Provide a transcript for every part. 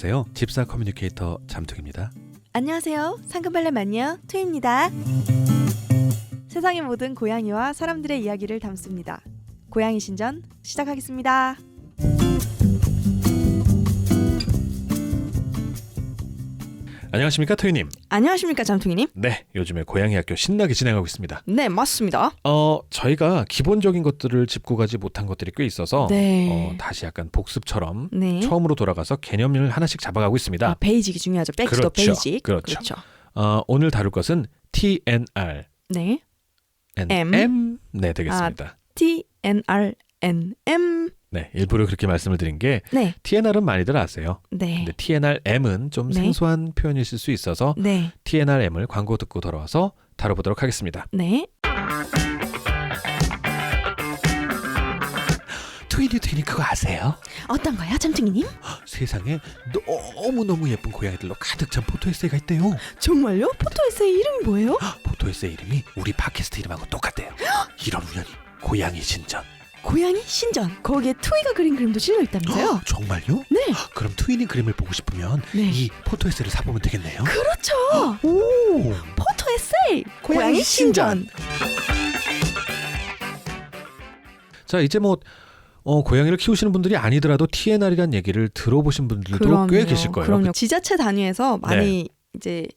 안녕하세요. 집사 커뮤니케이터 잠툭입니다. 안녕하세요. 상금발레 마녀 투입니다. 세상의 모든 고양이와 사람들의 이야기를 담습니다. 고양이 신전 시작하겠습니다. 안녕하십니까 토이님. 안녕하십니까 잠퉁이님. 네, 요즘에 고양이 학교 신나게 진행하고 있습니다. 네, 맞습니다. 저희가 기본적인 것들을 짚고 가지 못한 것들이 꽤 있어서 네. 다시 약간 복습처럼 네. 처음으로 돌아가서 개념을 하나씩 잡아가고 있습니다. 베이직이 중요하죠. 백투 더 그렇죠. 베이직. 그렇죠. 오늘 다룰 것은 TNR, 네. M. 네, 되겠습니다. TNRNM. 네, 일부러 그렇게 말씀을 드린 게 네. TNR은 많이들 아세요. 네. 근데 TNRM은 좀 네. 생소한 표현이실 수 있어서 네. TNRM을 광고 듣고 돌아와서 다뤄보도록 하겠습니다. 네. 트윈이 그거 아세요? 어떤 거요, 잠퉁이님? 세상에 너무너무 예쁜 고양이들로 가득 찬 포토에세이가 있대요. 정말요? 포토 에세이 이름이 뭐예요? 포토에세이 이름이 우리 팟캐스트 이름하고 똑같대요. 이런 우연히 고양이 신전. 고양이 신전. 거기에 투이가 그린 그림도 실려있다면서요? 정말요? 네. 그럼 트윈이 그림을 보고 싶으면 네. 이 포토에세이를 사보면 되겠네요. 그렇죠. 오, 포토 에세이 고양이 신전. 자, 이제 고양이를 키우시는 분들이 아니더라도 TNR이란 얘기를 들어보신 분들도 꽤 계실 거예요. 그럼요. 지자체 단위에서 많이 이제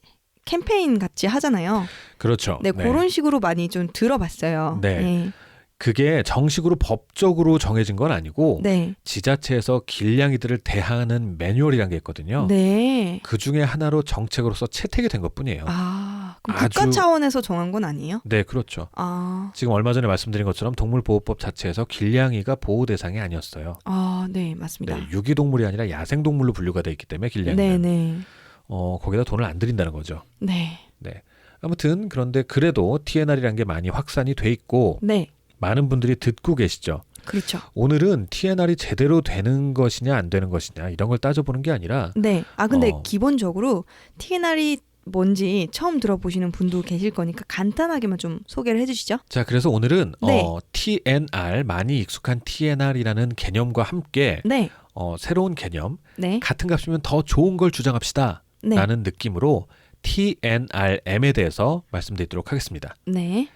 캠페인 같이 하잖아요. 그렇죠. 네, 그런 식으로 많이 좀 들어봤어요. 네. 네. 그게 정식으로 법적으로 정해진 건 아니고 네. 지자체에서 길냥이들을 대하는 매뉴얼이란 게 있거든요. 네. 그 중에 하나로 정책으로서 채택이 된 것뿐이에요. 그럼 국가 차원에서 정한 건 아니에요? 네, 그렇죠. 아. 지금 얼마 전에 말씀드린 것처럼 동물보호법 자체에서 길냥이가 보호 대상이 아니었어요. 네, 맞습니다. 네, 유기동물이 아니라 야생동물로 분류가 돼 있기 때문에 길냥이는 네. 거기다 돈을 안 들인다는 거죠. 네. 네. 아무튼 그런데 그래도 TNR이란 게 많이 확산이 돼 있고 네. 많은 분들이 듣고 계시죠. 그렇죠. 오늘은 TNR이 제대로 되는 것이냐 안 되는 것이냐 이런 걸 따져보는 게 아니라 네. 근데 기본적으로 TNR이 뭔지 처음 들어보시는 분도 계실 거니까 간단하게만 좀 소개를 해주시죠. 자, 그래서 오늘은 네. TNR, 많이 익숙한 TNR이라는 개념과 함께 네. 새로운 개념, 네. 같은 값이면 더 좋은 걸 주장합시다 네. 라는 느낌으로 TNRM에 대해서 말씀드리도록 하겠습니다. 네.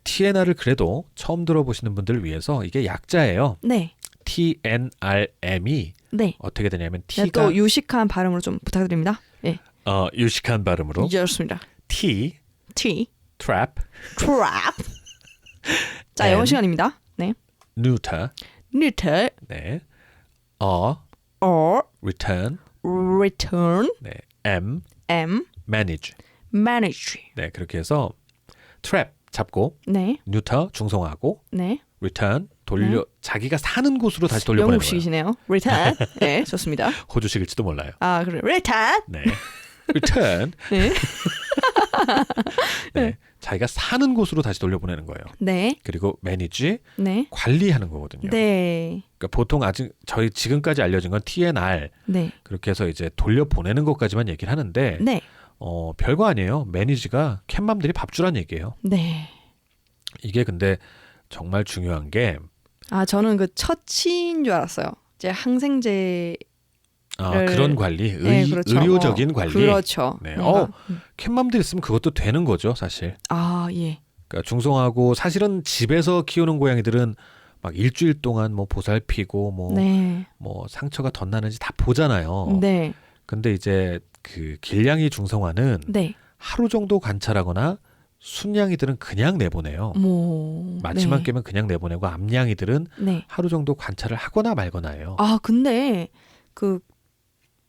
TNR을 그래도 처음 들어보시는 분들을 위해서 이게 약자예요. 네. TNRM이 네. 어떻게 되냐면 네, T가 또 유식한 발음으로 좀 부탁드립니다. 네. 유식한 발음으로 좋습니다. T, T, trap, trap. 자, 영어 시간입니다. 네. neuter, neuter, 네, or, return, return, 네, M, manage. manage. 네, 그렇게 해서 trap 잡고, 네. neuter 중성화하고, 네. return 돌려 자기가 사는 곳으로 다시 돌려보내는 거예요. 영국식이시네요. return. 네, 좋습니다. 호주식일지도 몰라요. 그래. return. 네, return. 네. 네, 자기가 사는 곳으로 다시 돌려보내는 거예요. 네. 그리고 manage 네. 관리하는 거거든요. 네. 그러니까 보통 아직 저희 지금까지 알려진 건 TNR 네. 그렇게 해서 이제 돌려보내는 것까지만 얘기를 하는데 네. 별거 아니에요. 매니지가 캣맘들이 밥 주란 얘기예요. 네. 이게 근데 정말 중요한 게 저는 그 처치인 줄 알았어요. 이제 항생제 그런 관리, 네, 그렇죠. 의료적인 관리. 그렇죠. 네. 캣맘들 있으면 그것도 되는 거죠, 사실. 예. 그러니까 중성하고 사실은 집에서 키우는 고양이들은 막 일주일 동안 뭐 보살피고 네. 뭐 상처가 덧나는지 다 보잖아요. 네. 근데 이제 그 길냥이 중성화는 네. 하루 정도 관찰하거나 순냥이들은 그냥 내보내요. 마취만 깨면 그냥 내보내고 암냥이들은 네. 하루 정도 관찰을 하거나 말거나 해요. 근데 그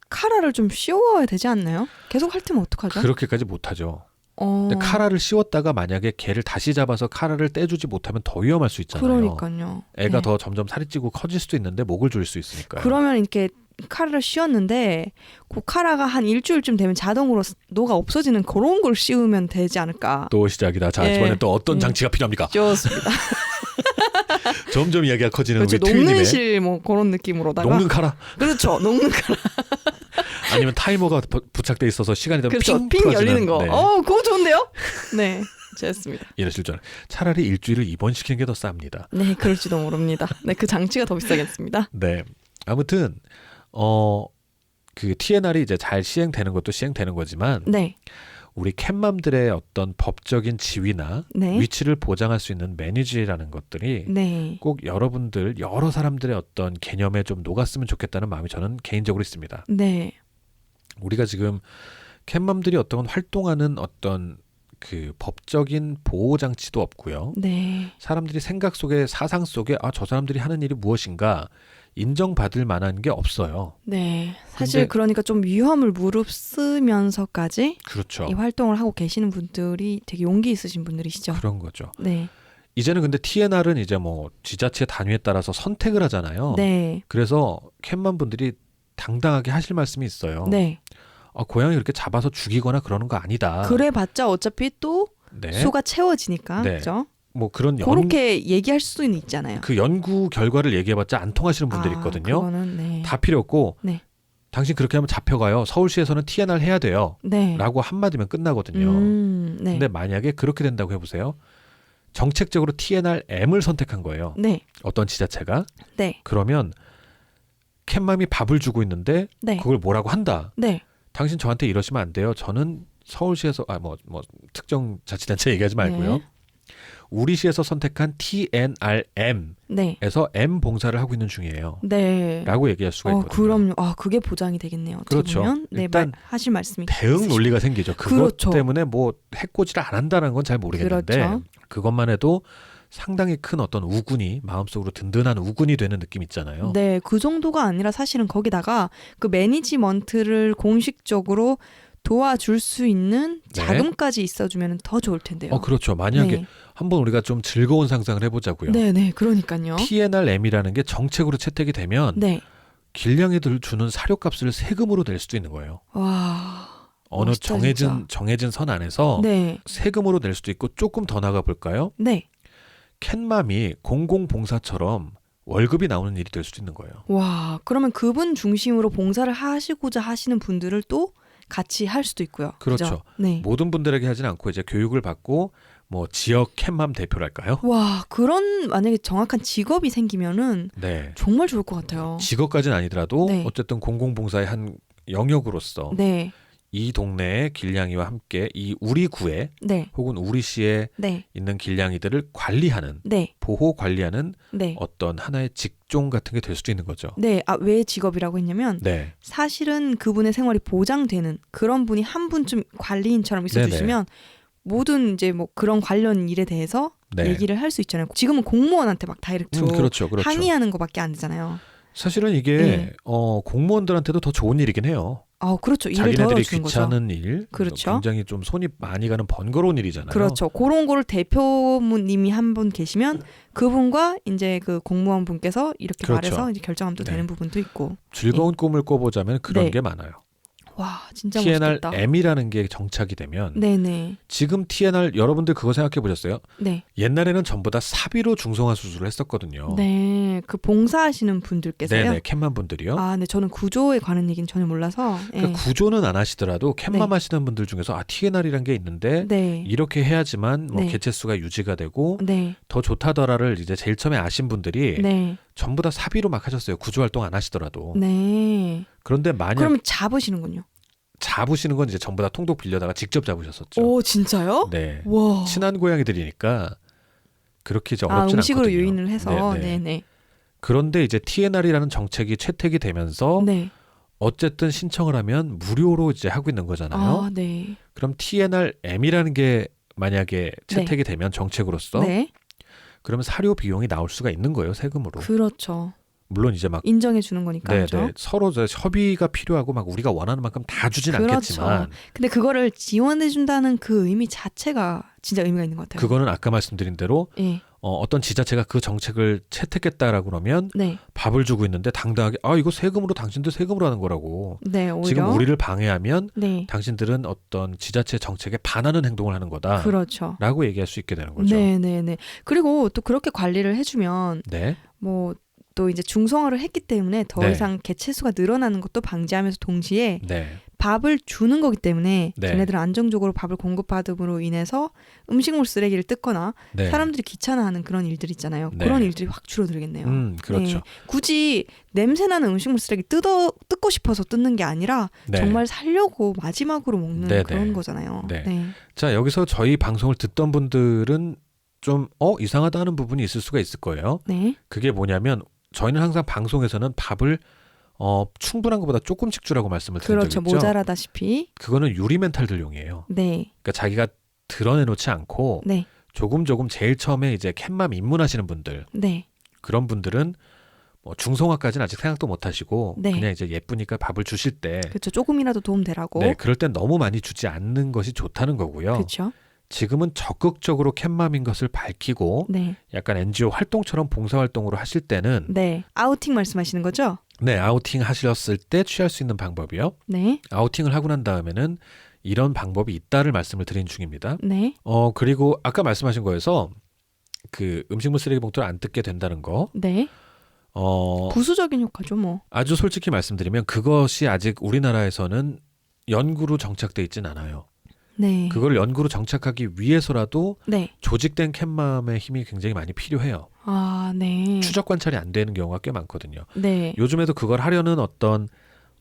카라를 좀 씌워야 되지 않나요? 계속 핥으면 어떡하죠? 그렇게까지 못하죠. 근데 카라를 씌웠다가 만약에 개를 다시 잡아서 카라를 떼주지 못하면 더 위험할 수 있잖아요. 그러니까요. 애가 네. 더 점점 살이 찌고 커질 수도 있는데 목을 조일 수 있으니까요. 그러면 이렇게 카라를 씌웠는데 그 카라가 한 일주일쯤 되면 자동으로 녹아 없어지는 그런 걸 씌우면 되지 않을까. 또 시작이다. 자, 이번엔 또 어떤 장치가 필요합니까? 좋습니다. 점점 이야기가 커지는 그렇죠. 우리 트윈님의 녹는 실 그런 느낌으로다가. 녹는 카라. 그렇죠. 녹는 카라. 아니면 타이머가 부착돼 있어서 시간이 되면 그렇죠. 핑 열리는 거. 네. 그거 좋은데요? 네. 좋습니다. 이러실 줄 알아요. 차라리 일주일을 입원시키는 게 더 쌉니다. 네, 그럴지도 모릅니다. 네, 그 장치가 더 비싸겠습니다. 네. 아무튼 그 TNR이 이제 잘 시행되는 것도 시행되는 거지만 네. 우리 캣맘들의 어떤 법적인 지위나 네. 위치를 보장할 수 있는 매니지라는 것들이 네. 꼭 여러분들 여러 사람들의 어떤 개념에 좀 녹았으면 좋겠다는 마음이 저는 개인적으로 있습니다. 네. 우리가 지금 캣맘들이 어떤 활동하는 어떤 그 법적인 보호 장치도 없고요. 네. 사람들이 생각 속에 사상 속에 저 사람들이 하는 일이 무엇인가 인정받을 만한 게 없어요. 네. 사실 근데- 그러니까 좀 위험을 무릅쓰면서까지 그렇죠. 이 활동을 하고 계시는 분들이 되게 용기 있으신 분들이시죠. 그런 거죠. 네. 이제는 근데 TNR은 이제 뭐 지자체 단위에 따라서 선택을 하잖아요. 네. 그래서 캣맘 분들이 당당하게 하실 말씀이 있어요. 네. 고양이 이렇게 잡아서 죽이거나 그러는 거 아니다. 그래봤자 어차피 또 네. 수가 채워지니까. 네. 그죠? 뭐 그런 그렇게 얘기할 수는 있잖아요. 그 연구 결과를 얘기해봤자 안 통하시는 분들이 있거든요. 그거는 네. 다 필요 없고 네. 당신 그렇게 하면 잡혀가요. 서울시에서는 TNR 해야 돼요. 네. 라고 한마디면 끝나거든요. 네. 근데 만약에 그렇게 된다고 해보세요. 정책적으로 TNRM을 선택한 거예요. 네. 어떤 지자체가. 네. 그러면 캣맘이 밥을 주고 있는데 네. 그걸 뭐라고 한다. 네. 당신 저한테 이러시면 안 돼요. 저는 서울시에서 뭐 특정 자치단체 얘기하지 말고요. 네. 우리 시에서 선택한 TNRM에서 네. M 봉사를 하고 있는 중이에요. 네. 라고 얘기할 수가 있거든요. 그럼요. 그게 보장이 되겠네요. 어떻게 그렇죠. 보면. 네, 일단 하실 말씀이 대응 있으시죠. 논리가 생기죠. 그것 그렇죠. 때문에 뭐 해코지를 안 한다는 건 잘 모르겠는데 그렇죠. 그것만 해도 상당히 큰 어떤 우군이 마음속으로 든든한 우군이 되는 느낌 있잖아요. 네, 그 정도가 아니라 사실은 거기다가 그 매니지먼트를 공식적으로 도와줄 수 있는 네. 자금까지 있어주면 더 좋을 텐데요. 그렇죠. 만약에 네. 한번 우리가 좀 즐거운 상상을 해보자고요. 네, 네, 그러니까요. TNRM이라는 게 정책으로 채택이 되면 네, 길냥이들 주는 사료값을 세금으로 낼 수도 있는 거예요. 와, 어느 멋있다, 진짜. 정해진 선 안에서 네, 세금으로 낼 수도 있고 조금 더 나가 볼까요? 네, 캣맘이 공공봉사처럼 월급이 나오는 일이 될 수도 있는 거예요. 와, 그러면 그분 중심으로 봉사를 하시고자 하시는 분들을 또 같이 할 수도 있고요. 그렇죠. 그죠? 네. 모든 분들에게 하진 않고 이제 교육을 받고 뭐 지역 캣맘 대표랄까요? 와, 그런 만약에 정확한 직업이 생기면은 네. 정말 좋을 것 같아요. 직업까지는 아니더라도 네. 어쨌든 공공봉사의 한 영역으로서 네, 이 동네의 길냥이와 함께 이 우리 구에 네, 혹은 우리 시에 네, 있는 길냥이들을 관리하는 네, 보호 관리하는 네. 어떤 하나의 직종 같은 게 될 수도 있는 거죠. 네, 왜 직업이라고 했냐면 네. 사실은 그분의 생활이 보장되는 그런 분이 한 분쯤 관리인처럼 있어주시면 모든 이제 뭐 그런 관련 일에 대해서 네. 얘기를 할 수 있잖아요. 지금은 공무원한테 막 다이렉트로 그렇죠. 그렇죠. 항의하는 것밖에 안 되잖아요. 사실은 이게 네. 공무원들한테도 더 좋은 일이긴 해요. 그렇죠. 일을 자기네들이 덜어주는 거죠. 귀찮은 일, 그렇죠. 굉장히 좀 손이 많이 가는 번거로운 일이잖아요. 그렇죠. 그런 거를 대표님이 한 분 계시면 그분과 이제 그 공무원 분께서 이렇게 그렇죠. 말해서 이제 결정하면 또 네. 되는 부분도 있고. 즐거운 꿈을 꿔보자면 그런 네. 게 많아요. 와, 진짜 멋있겠다. TNRM이라는 게 정착이 되면 네네. 지금 TNR 여러분들 그거 생각해 보셨어요? 네. 옛날에는 전부 다 사비로 중성화 수술을 했었거든요. 네. 그 봉사하시는 분들께서요. 네네, 캣맘 분들이요. 네. 저는 구조에 관한 얘기는 전혀 몰라서. 그러니까 구조는 안 하시더라도 캣맘 네. 하시는 분들 중에서 TNR이란 게 있는데 네. 이렇게 해야지만 뭐 네. 개체수가 유지가 되고 네. 더 좋다더라를 이제 제일 처음에 아신 분들이 네. 전부 다 사비로 막 하셨어요. 구조 활동 안 하시더라도. 네. 그런데 만약 그러면 잡으시는군요. 잡으시는 건 이제 전부 다 통독 빌려다가 직접 잡으셨었죠. 오, 진짜요? 네. 와. 친한 고양이들이니까 그렇게 이제 어렵진 음식으로 않거든요. 유인을 해서. 네네. 네네. 그런데 이제 TNR이라는 정책이 채택이 되면서 네. 어쨌든 신청을 하면 무료로 이제 하고 있는 거잖아요. 네. 그럼 TNRM이라는 게 만약에 채택이 되면 정책으로서 네. 그러면 사료 비용이 나올 수가 있는 거예요, 세금으로. 그렇죠. 물론 이제 막 인정해 주는 거니까요. 네네, 서로 이제 협의가 필요하고 막 우리가 원하는 만큼 다 주진 그렇죠. 않겠지만 근데 그거를 지원해 준다는 그 의미 자체가 진짜 의미가 있는 것 같아요. 그거는 아까 말씀드린 대로 예. 어떤 지자체가 그 정책을 채택했다라고 그러면 네. 밥을 주고 있는데 당당하게 이거 세금으로 당신들 세금으로 하는 거라고. 네, 오히려 지금 우리를 방해하면 네. 당신들은 어떤 지자체 정책에 반하는 행동을 하는 거다. 그렇죠. 라고 얘기할 수 있게 되는 거죠. 네, 네, 네. 그리고 또 그렇게 관리를 해 주면 네. 뭐 또 이제 중성화를 했기 때문에 더 네. 이상 개체수가 늘어나는 것도 방지하면서 동시에 네. 밥을 주는 거기 때문에 네. 걔네들은 안정적으로 밥을 공급받음으로 인해서 음식물 쓰레기를 뜯거나 네. 사람들이 귀찮아하는 그런 일들 있잖아요. 네. 그런 일들이 확 줄어들겠네요. 그렇죠. 네. 굳이 냄새나는 음식물 쓰레기 뜯고 싶어서 뜯는 게 아니라 네. 정말 살려고 마지막으로 먹는 네, 그런 네. 거잖아요. 네. 네. 자, 여기서 저희 방송을 듣던 분들은 좀 이상하다 하는 부분이 있을 수가 있을 거예요. 네. 그게 뭐냐면 저희는 항상 방송에서는 밥을 충분한 것보다 조금씩 주라고 말씀을 드린 그렇죠. 적이 있죠. 모자라다시피. 그거는 유리 멘탈들용이에요. 네. 그러니까 자기가 드러내놓지 않고 네. 조금 제일 처음에 이제 캣맘 입문하시는 분들, 네. 그런 분들은 뭐 중성화까지는 아직 생각도 못 하시고 네. 그냥 이제 예쁘니까 밥을 주실 때 그렇죠. 조금이라도 도움 되라고. 네, 그럴 땐 너무 많이 주지 않는 것이 좋다는 거고요. 그렇죠. 지금은 적극적으로 캣맘인 것을 밝히고 네. 약간 NGO 활동처럼 봉사활동으로 하실 때는 네. 아우팅 말씀하시는 거죠? 네, 아우팅 하셨을 때 취할 수 있는 방법이요. 네. 아우팅을 하고 난 다음에는 이런 방법이 있다를 말씀을 드린 중입니다. 네. 그리고 아까 말씀하신 거에서 그 음식물 쓰레기 봉투를 안 뜯게 된다는 거. 네. 부수적인 효과죠, 뭐. 아주 솔직히 말씀드리면 그것이 아직 우리나라에서는 연구로 정착돼 있진 않아요. 네. 그걸 연구로 정착하기 위해서라도 네. 조직된 캣맘의 힘이 굉장히 많이 필요해요. 아, 네. 추적 관찰이 안 되는 경우가 꽤 많거든요. 네. 요즘에도 그걸 하려는 어떤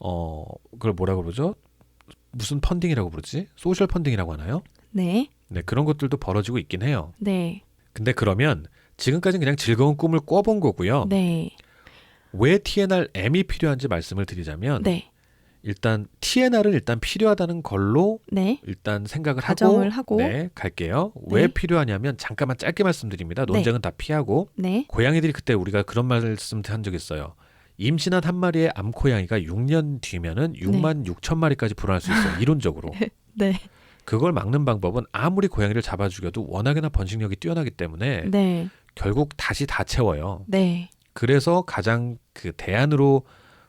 그걸 뭐라고 그러죠? 무슨 펀딩이라고 부르지? 소셜 펀딩이라고 하나요? 네. 네, 그런 것들도 벌어지고 있긴 해요. 네. 근데 그러면 지금까지는 그냥 즐거운 꿈을 꿔본 거고요. 네. 왜 TNRM이 필요한지 말씀을 드리자면 네. 일단 TNR은 일단 필요하다는 걸로 네. 일단 생각을 가정을 하고. 네, 갈게요. 왜 네. 필요하냐면 잠깐만 짧게 말씀드립니다. 논쟁은 다 피하고 네. 고양이들이 그때 우리가 그런 말씀 한 적 있어요. 임신한 한 마리의 암고양이가 6년 뒤면은 6만 6천 마리까지 불어날 수 있어요. 이론적으로. 네. 그걸 막는 방법은 아무리 고양이를 잡아 죽여도 워낙에나 번식력이 뛰어나기 때문에 네. 결국 다시 다 채워요. 네. 그래서 가장 그 대안으로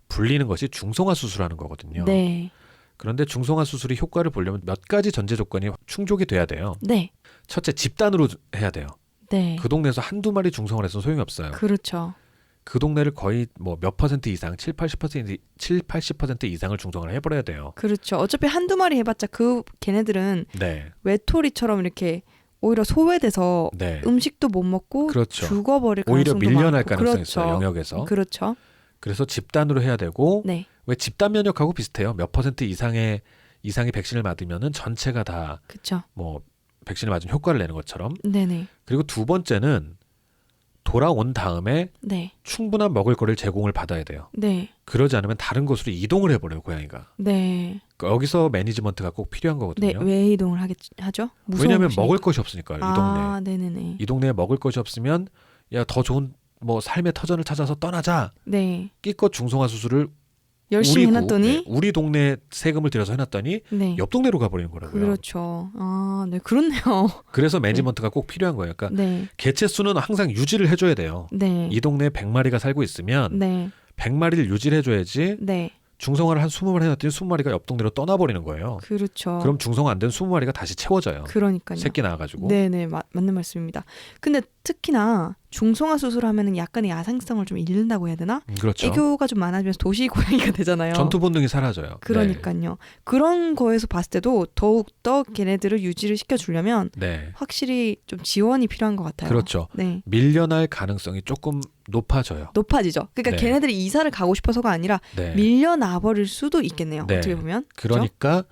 불리는 것이 중성화 수술하는 거거든요. 네. 그런데 중성화 수술이 효과를 보려면 몇 가지 전제 조건이 충족이 돼야 돼요. 네. 첫째, 집단으로 해야 돼요. 네. 그 동네에서 한두 마리 중성화를 해서 소용이 없어요. 그렇죠. 그 동네를 거의 뭐 몇 퍼센트 이상, 80% 이상을 중성화를 해버려야 돼요. 그렇죠. 어차피 한두 마리 해봤자 걔네들은 네. 외톨이처럼 이렇게 오히려 소외돼서 네. 음식도 못 먹고 그렇죠. 죽어버릴 오히려 가능성도 밀려날 많고. 가능성이 그렇죠. 있어요. 영역에서. 그렇죠. 그래서 집단으로 해야 되고 네. 왜 집단 면역하고 비슷해요. 몇 퍼센트 이상이 백신을 맞으면은 전체가 다 그렇죠. 뭐 백신을 맞은 효과를 내는 것처럼. 네네. 그리고 두 번째는 돌아온 다음에 네. 충분한 먹을 거리를 제공을 받아야 돼요. 네. 그러지 않으면 다른 곳으로 이동을 해버려요, 고양이가. 네. 여기서 매니지먼트가 꼭 필요한 네. 거거든요. 왜 이동을 하죠? 왜냐하면 무서우시. 먹을 것이 없으니까요. 이 동네. 아, 네네네. 이 동네에 먹을 것이 없으면 야, 더 좋은 뭐 삶의 터전을 찾아서 떠나자. 네. 끼껏 중성화 수술을 열심히 해놨더니 우리 동네 세금을 들여서 해놨더니 네. 옆 동네로 가버리는 거라고요. 그렇죠. 아, 네. 그렇네요. 그래서 매니지먼트가 꼭 필요한 거예요. 그러니까 네. 개체 수는 항상 유지를 해줘야 돼요. 네. 이 동네에 100마리가 살고 있으면 네. 100마리를 유지를 해줘야지 네. 중성화를 한 20마리 해놨더니 20마리가 옆 동네로 떠나버리는 거예요. 그렇죠. 그럼 중성화 안 된 20마리가 다시 채워져요. 그러니까요. 새끼 나와가지고. 네네. 맞는 말씀입니다. 근데 특히나 중성화 수술하면은 약간의 야생성을 좀 잃는다고 해야 되나? 그렇죠. 애교가 좀 많아지면서 도시 고양이가 되잖아요. 전투 본능이 사라져요. 네. 그러니까요. 그런 거에서 봤을 때도 더욱더 걔네들을 유지를 시켜주려면 네. 확실히 좀 지원이 필요한 것 같아요. 그렇죠. 네. 밀려날 가능성이 조금 높아져요. 높아지죠. 그러니까 네. 걔네들이 이사를 가고 싶어서가 아니라 네. 밀려나 버릴 수도 있겠네요. 네. 어떻게 보면. 그러니까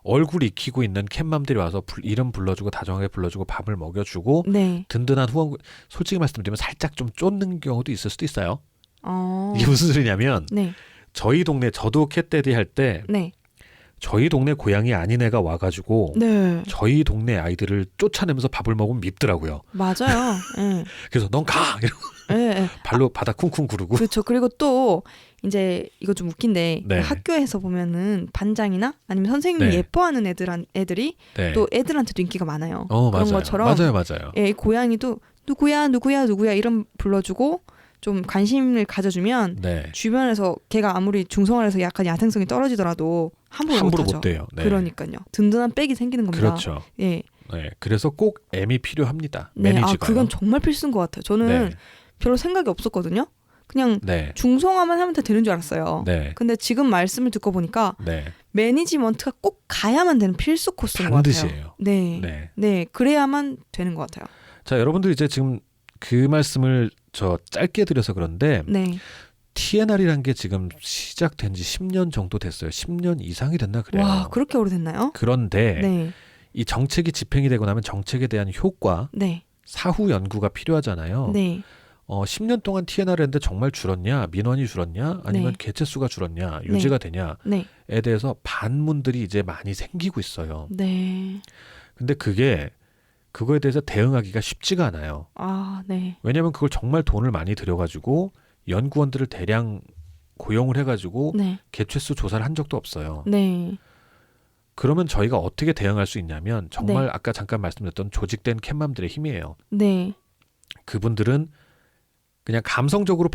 얼굴 익히고 있는 캣맘들이 와서 이름 불러주고 다정하게 불러주고 밥을 먹여주고 네. 든든한 후원. 솔직히 말씀드리면 살짝 좀 쫓는 경우도 있을 수도 있어요. 어. 이게 무슨 소리냐면 네. 저희 동네 저도 캣데디 할 때 네. 저희 동네 고양이 아닌 애가 와가지고 네. 저희 동네 아이들을 쫓아내면서 밥을 먹으면 밉더라고요. 맞아요. 네. 그래서 넌 가! 이러고 네. 네. 발로 바닥 쿵쿵 구르고. 그렇죠. 그리고 또 이제 이거 좀 웃긴데 네. 학교에서 보면은 반장이나 아니면 선생님이 네. 예뻐하는 애들이 네. 또 애들한테도 인기가 많아요. 맞아요. 그런 것처럼 맞아요. 예, 고양이도 누구야 이름 불러주고 좀 관심을 가져주면 네. 주변에서 걔가 아무리 중성화를 해서 약간 야생성이 떨어지더라도 함부로 못하죠. 못 돼요. 네. 그러니까요. 든든한 백이 생기는 겁니다. 그렇죠. 예. 네. 그래서 꼭 M이 필요합니다. 네. 매니지가. 그건 정말 필수인 것 같아요. 저는 네. 별로 생각이 없었거든요. 그냥 네. 중성화만 하면 다 되는 줄 알았어요. 네. 근데 지금 말씀을 듣고 보니까 네. 매니지먼트가 꼭 가야만 되는 필수 코스인 것 같아요. 반드시예요. 네. 네. 네, 그래야만 되는 것 같아요. 자, 여러분들 이제 지금 그 말씀을 저 짧게 드려서 그런데 네. TNR이란 게 지금 시작된 지 10년 정도 됐어요. 10년 이상이 됐나 그래요. 와, 그렇게 오래됐나요? 그런데 네. 이 정책이 집행이 되고 나면 정책에 대한 효과, 네. 사후 연구가 필요하잖아요. 네. 10년 동안 TNR 했는데 정말 줄었냐, 민원이 줄었냐, 아니면 네. 개체 수가 줄었냐, 유지가 되냐에 네. 대해서 반문들이 이제 많이 생기고 있어요. 네. 근데 그거에 대해서 대응하기가 쉽지가 않아요. 아, 네. 왜냐하면 그걸 정말 돈을 많이 들여가지고 연구원들을 대량 고용을 해가지고 네. 개체수 조사를 한 적도 없어요. 네. 그러면 저희가 어떻게 대응할 수 있냐면 정말 네. 아까 잠깐 말씀드렸던 조직된 캣맘들의 힘이에요. 네. 그분들은 그냥 감성적으로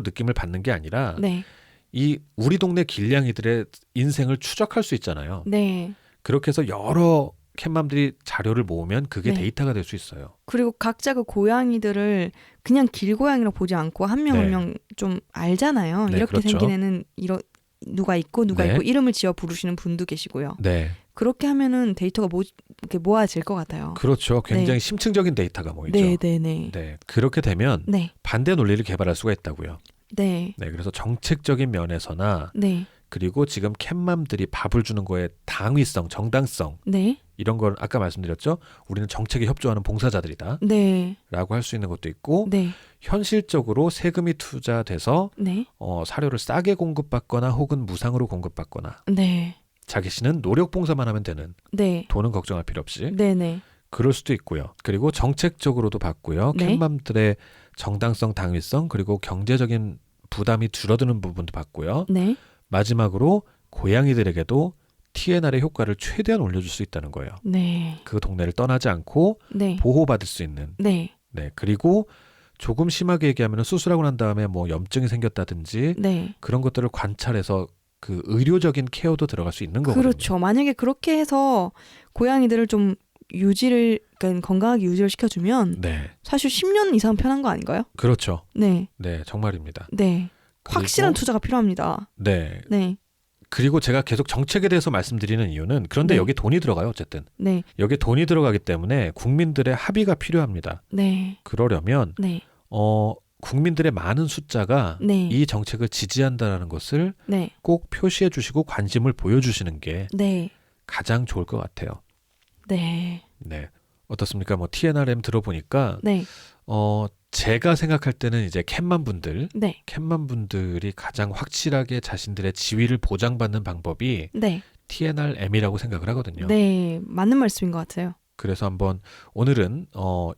느낌을 받는 게 아니라 네. 이 우리 동네 길냥이들의 인생을 추적할 수 있잖아요. 네. 그렇게 해서 여러 캣맘들이 자료를 모으면 그게 네. 데이터가 될 수 있어요. 그리고 각자 그 고양이들을 그냥 길고양이로 보지 않고 한 명 한 명 좀 알잖아요. 네, 이렇게 그렇죠. 생긴 애는 누가 있고 누가 네. 있고 이름을 지어 부르시는 분도 계시고요. 네, 그렇게 하면은 데이터가 이렇게 모아질 것 같아요. 그렇죠. 굉장히 심층적인 데이터가 모이죠. 네, 네, 네. 네, 그렇게 되면 네. 반대 논리를 개발할 수가 있다고요. 네. 네, 그래서 정책적인 면에서나 네. 그리고 지금 캣맘들이 밥을 주는 거에 당위성, 정당성 네. 이런 걸 아까 말씀드렸죠. 우리는 정책에 협조하는 봉사자들이다 네. 라고 할 수 있는 것도 있고 네. 현실적으로 세금이 투자돼서 네. 사료를 싸게 공급받거나 혹은 무상으로 공급받거나 네. 자기 씨는 노력 봉사만 하면 되는 네. 돈은 걱정할 필요 없이 네. 네. 그럴 수도 있고요. 그리고 정책적으로도 받고요. 네. 캣맘들의 정당성, 당위성 그리고 경제적인 부담이 줄어드는 부분도 받고요. 네. 마지막으로 고양이들에게도 TNR의 효과를 최대한 올려줄 수 있다는 거예요. 네. 그 동네를 떠나지 않고 네. 보호받을 수 있는. 네. 네. 그리고 조금 심하게 얘기하면 수술하고 난 다음에 뭐 염증이 생겼다든지 네. 그런 것들을 관찰해서 그 의료적인 케어도 들어갈 수 있는 거거든요. 그렇죠. 만약에 그렇게 해서 고양이들을 좀 그러니까 건강하게 유지를 시켜주면 네. 사실 10년 이상 편한 거 아닌가요? 그렇죠. 네. 네, 정말입니다. 네. 그리고- 확실한 투자가 필요합니다. 네. 네. 그리고 제가 계속 정책에 대해서 말씀드리는 이유는 그런데 네. 여기 돈이 들어가요, 어쨌든. 네. 여기 돈이 들어가기 때문에 국민들의 합의가 필요합니다. 네. 그러려면 네. 국민들의 많은 숫자가 네. 이 정책을 지지한다라는 것을 네. 꼭 표시해 주시고 관심을 보여주시는 게 네. 가장 좋을 것 같아요. 네. 네. 어떻습니까? 뭐 TNRM 들어보니까 네. 제가 생각할 때는 이제 네. 캣맘 분들이 가장 확실하게 자신들의 지위를 보장받는 방법이 네. TNRM이라고 생각을 하거든요. 네. 맞는 말씀인 것 같아요. 그래서 한번 오늘은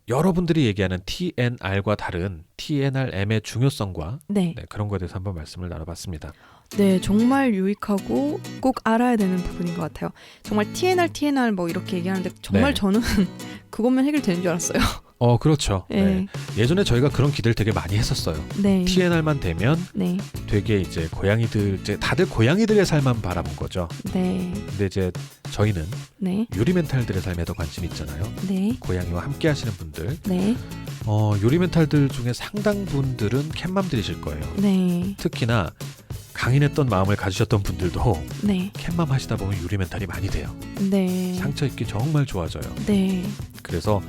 여러분들이 얘기하는 TNR과 다른 TNRM의 중요성과 네. 네, 그런 거에 대해서 한번 말씀을 나눠봤습니다. 네, 정말 유익하고 꼭 알아야 되는 부분인 것 같아요. 정말 TNR 뭐 이렇게 얘기하는데 정말 네. 저는 그것만 해결되는 줄 알았어요. 그렇죠. 네. 네. 예전에 저희가 그런 기대를 되게 많이 했었어요. 네. TNR만 되면 네. 되게 이제 다들 고양이들의 삶만 바라본 거죠. 네. 근데 이제 저희는 네. 유리멘탈들의 삶에 더 관심이 있잖아요. 네. 고양이와 함께 하시는 분들. 네. 유리멘탈들 중에 상당 분들은 캣맘들이실 거예요. 네. 특히나 강인했던 마음을 가지셨던 분들도 네. 캣맘 하시다 보면 유리멘탈이 많이 돼요. 네. 상처 입기 정말 좋아져요. 네. 그래서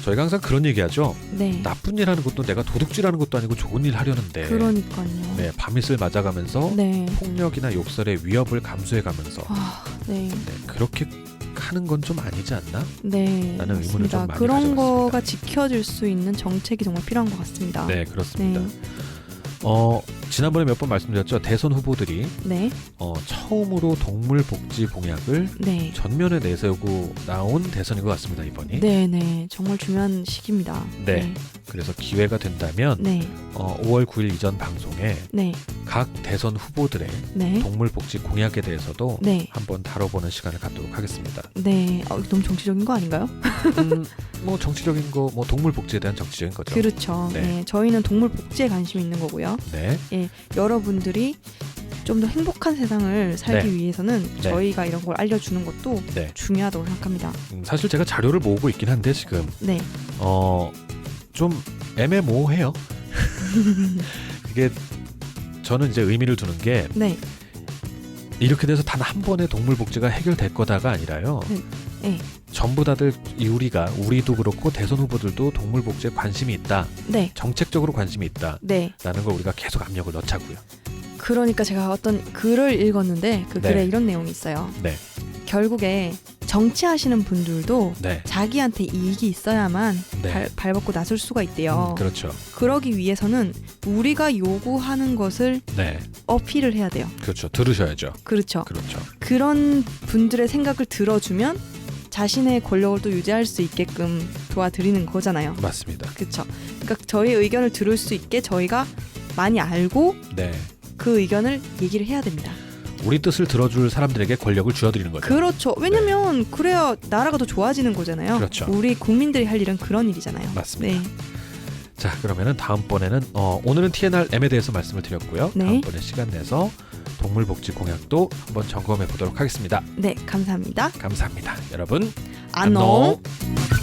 저희가 항상 그런 얘기하죠. 네. 나쁜 일 하는 것도 내가 도둑질하는 것도 아니고 좋은 일 하려는데 그러니까요. 네, 밤이슬 맞아가면서 네. 폭력이나 욕설의 위협을 감수해가면서 아, 네. 네, 그렇게 하는 건 좀 아니지 않나? 네. 라는 의문을 좀 맞습니다. 많이 그런 가져봤습니다. 거가 지켜질 수 있는 정책이 정말 필요한 것 같습니다. 네, 그렇습니다. 네. 지난번에 몇 번 말씀드렸죠. 대선 후보들이 네. 처음으로 동물 복지 공약을 네. 전면에 내세우고 나온 대선인 것 같습니다, 이번이. 네, 네. 정말 중요한 시기입니다. 네. 그래서 기회가 된다면 네. 5월 9일 이전 방송에 네. 각 대선 후보들의 네. 동물 복지 공약에 대해서도 네. 한번 다뤄보는 시간을 갖도록 하겠습니다. 네. 너무 정치적인 거 아닌가요? 뭐 정치적인 거, 뭐 동물 복지에 대한 정치적인 거죠. 그렇죠. 네. 네. 저희는 동물 복지에 관심이 있는 거고요. 네. 예. 여러분들이 좀 더 행복한 세상을 살기 네. 위해서는 네. 저희가 이런 걸 알려주는 것도 네. 중요하다고 생각합니다. 사실 제가 자료를 모으고 있긴 한데 지금 네. 좀 애매모호해요. 그게 저는 이제 의미를 두는 게 네. 이렇게 돼서 단 한 번에 동물 복지가 해결될 거다가 아니라요. 네. 전부 다들 우리도 그렇고 대선 후보들도 동물 복지에 관심이 있다. 네. 정책적으로 관심이 있다. 네. 라는 걸 우리가 계속 압력을 넣자고요. 그러니까 제가 어떤 글을 읽었는데 그 글에 네. 이런 내용이 있어요. 네. 결국에 정치하시는 분들도 네. 자기한테 이익이 있어야만 네. 발벗고 나설 수가 있대요. 그렇죠. 그러기 위해서는 우리가 요구하는 것을 네. 어필을 해야 돼요. 그렇죠. 들으셔야죠. 그렇죠. 그렇죠. 그런 분들의 생각을 들어주면 자신의 권력을 또 유지할 수 있게끔 도와드리는 거잖아요. 맞습니다. 그렇죠. 그러니까 저희 의견을 들을 수 있게 저희가 많이 알고 네. 그 의견을 얘기를 해야 됩니다. 우리 뜻을 들어줄 사람들에게 권력을 쥐어드리는 거죠. 그렇죠. 왜냐면 그래야 나라가 더 좋아지는 거잖아요. 그렇죠. 우리 국민들이 할 일은 그런 일이잖아요. 맞습니다. 네. 자, 그러면은 다음번에는 오늘은 TNRM에 대해서 말씀을 드렸고요. 네. 다음번에 시간 내서 동물복지 공약도 한번 점검해 보도록 하겠습니다. 네, 감사합니다. 감사합니다. 여러분 안녕. 안녕.